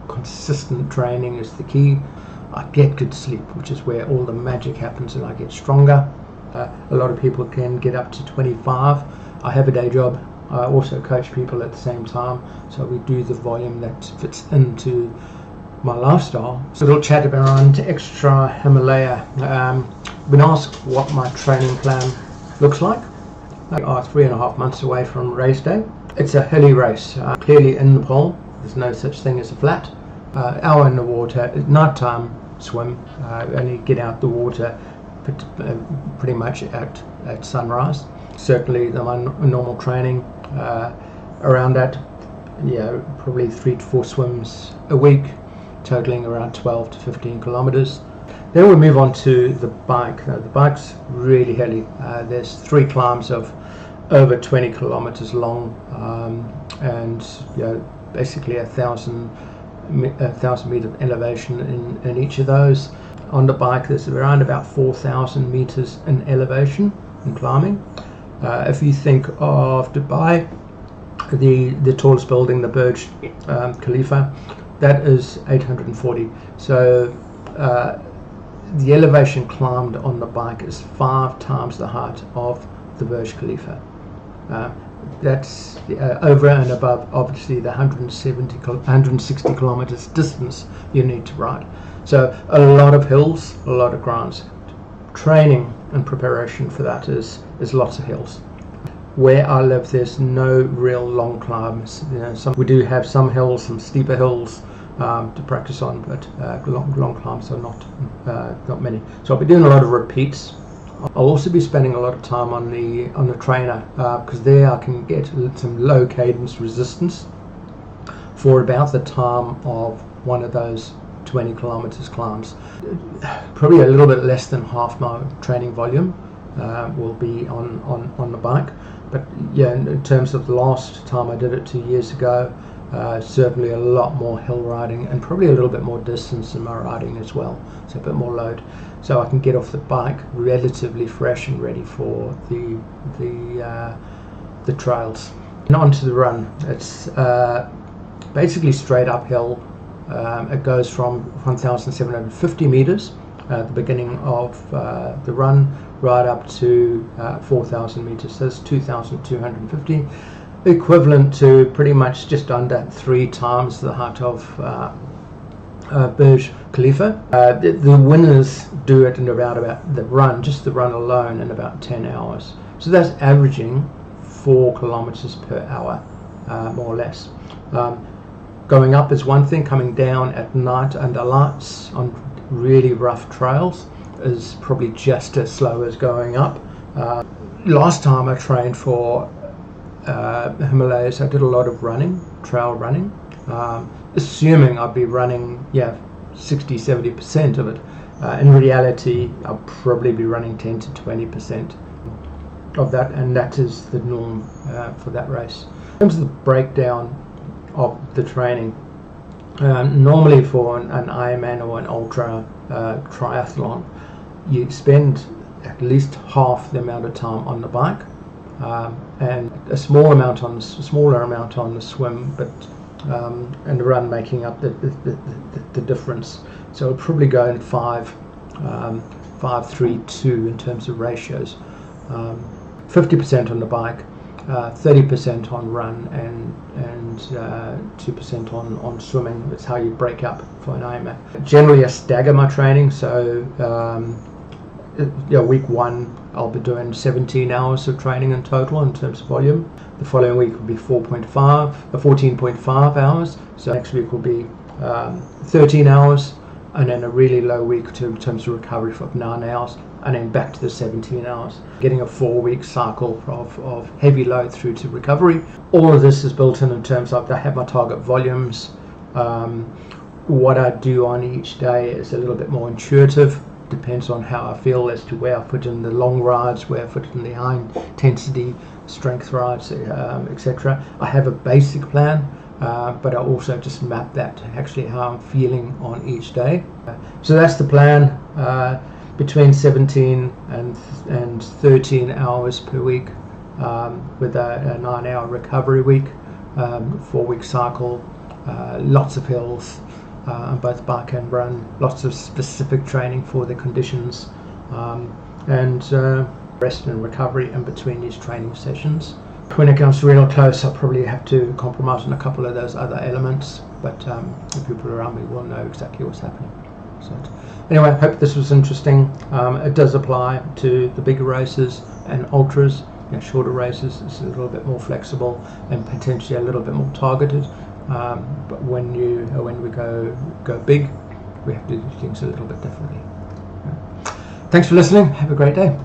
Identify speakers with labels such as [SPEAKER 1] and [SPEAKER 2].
[SPEAKER 1] consistent training is the key. I get good sleep, which is where all the magic happens, and I get stronger. A lot of people can get up to 25. I have a day job. I also coach people at the same time, so we do the volume that fits into my lifestyle. So we'll chat around extra Himalaya. Been asked what my training plan looks like. We are 3.5 months away from race day. It's a hilly race, clearly in Nepal. There's no such thing as a flat. Hour in the water, nighttime swim, only get out the water pretty much at sunrise. Certainly my normal training around that, probably 3 to 4 swims a week, totaling around 12 to 15 kilometers. Then we move on to the bike. The bike's really hilly. There's 3 climbs of over 20 kilometers long, and basically 1,000 meter of elevation in each of those. On the bike, there's around about 4,000 meters in elevation in climbing. If you think of Dubai, the tallest building, the Burj Khalifa, that is 840. So the elevation climbed on the bike is 5 times the height of the Burj Khalifa. That's over and above, obviously, the 160 kilometers distance you need to ride. So a lot of hills, a lot of grounds. Training and preparation for that is lots of hills. Where I live, there's no real long climbs. We do have some hills, some steeper hills to practice on, but long climbs are not many. So I'll be doing a lot of repeats. I'll also be spending a lot of time on the trainer, because there I can get some low cadence resistance for about the time of one of those 20 kilometers climbs. Probably a little bit less than half my training volume will be on the bike, but in terms of the last time I did it 2 years ago, certainly a lot more hill riding and probably a little bit more distance in my riding as well, so a bit more load, so I can get off the bike relatively fresh and ready for the trails. And onto the run. It's basically straight uphill. It goes from 1,750 meters at the beginning of the run right up to 4,000 meters. So it's 2,250, equivalent to pretty much just under 3 times the height of Burj Khalifa. The winners do it in about the run alone, in about 10 hours. So that's averaging 4 kilometers per hour, more or less. Going up is one thing, coming down at night under lights on really rough trails is probably just as slow as going up. Last time I trained for Himalayas, I did a lot of running, trail running, assuming I'd be running 60-70% of it. In reality, I'll probably be running 10 to 20% of that, and that is the norm for that race. In terms of the breakdown of the training, normally for an Ironman or an ultra triathlon, you spend at least half the amount of time on the bike, and a smaller amount on the swim, but and the run making up the difference. So it'll probably go in 5, 3, 2 in terms of ratios. 50% on the bike, 30% on run, and 2% on swimming. That's how you break up for an Ironman. Generally I stagger my training, so week 1 I'll be doing 17 hours of training in total in terms of volume. The following week will be 14.5 hours. So next week will be 13 hours, and then a really low week in terms of recovery for 9 hours, and then back to the 17 hours. Getting a 4-week cycle of heavy load through to recovery. All of this is built in terms of I have my target volumes. What I do on each day is a little bit more intuitive. Depends on how I feel as to where I put in the long rides, where I put in the high intensity strength rides, etc. I have a basic plan, but I also just map that to actually how I'm feeling on each day. So that's the plan, between 17 and 13 hours per week, with a 9-hour recovery week, 4-week cycle, lots of hills on both bike and run, lots of specific training for the conditions, and rest and recovery in between these training sessions. When it comes real close, I'll probably have to compromise on a couple of those other elements, but the people around me will know exactly what's happening. So anyway, I hope this was interesting. It does apply to the bigger races and ultras. Shorter races is a little bit more flexible and potentially a little bit more targeted. But when we go big, we have to do things a little bit differently. Thanks for listening. Have a great day.